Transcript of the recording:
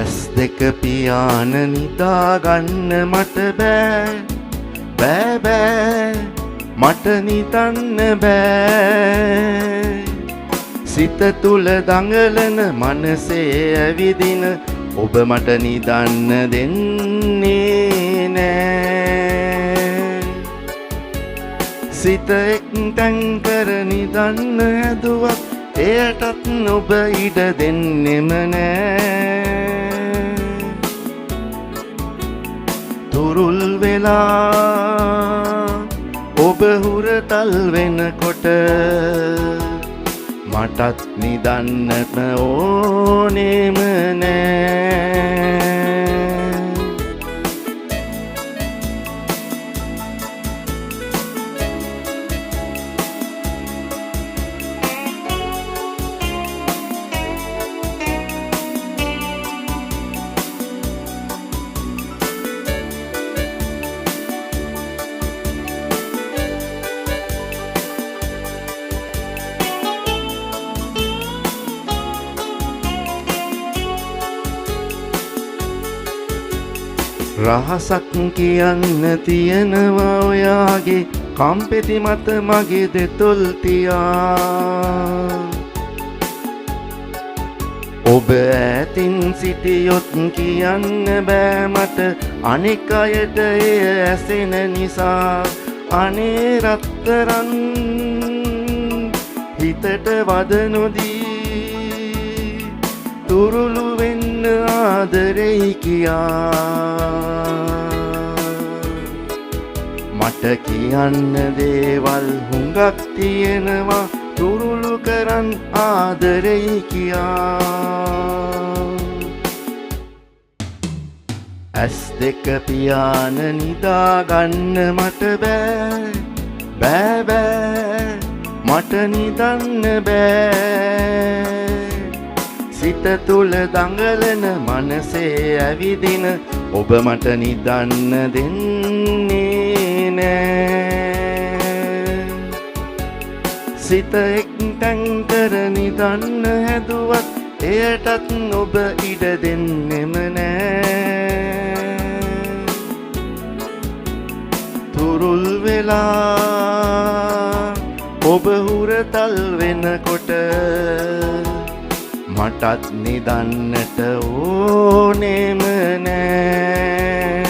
ඇස් දෙක පියාන නිදාගන්න මට බෑ බෑ බෑ මට නිදන්න බෑ සිත තුල දඟලන මනසේ ඇවිදින ඔබ මට නිදන්න දෙන්නේ නෑ සිත එක්තැන් කර නිදන්න හැදුවත් එයටත් ඔබ ඉඩ දෙන්නෙම නෑ තුරුල් වෙලා ඔබ හුරතල් වෙනකොට මටත් නිදන්නට ඕනෙම නෑ රහසක් කියන්න තියෙනවා ඔයාගේ කම්පෙති මත මගේ දෙතොල් තියා ඔබ ඈතින් සිටියොත් කියන්න බෑ මට අනෙක් අයට එය ඇසෙන නිසා අනේ රත්තරන් හිතට වද නොදී තුරුළු වෙන්න ආදරෙයි කියා මට කියන්න දේවල් හුඟක් තියෙනවා තුරුළු කරන් ආදරෙයි කියා ඇස් දෙක පියාන නිදාගන්න මට බෑ බෑ බෑ මට නිදන්න බෑ සිත තුල දඟලන මනසේ ඇවිදින ඔබ මට නිදන්න දෙන්නේ නෑ සිත එක්තැන් කර නිදන්න හැදුවත් එයටත් ඔබ ඉඩ දෙන්නෙම නෑ තුරුල් වෙලා ඔබ හුරතල් වෙනකොට මටත් නිදන්නට ඕනෙම නෑ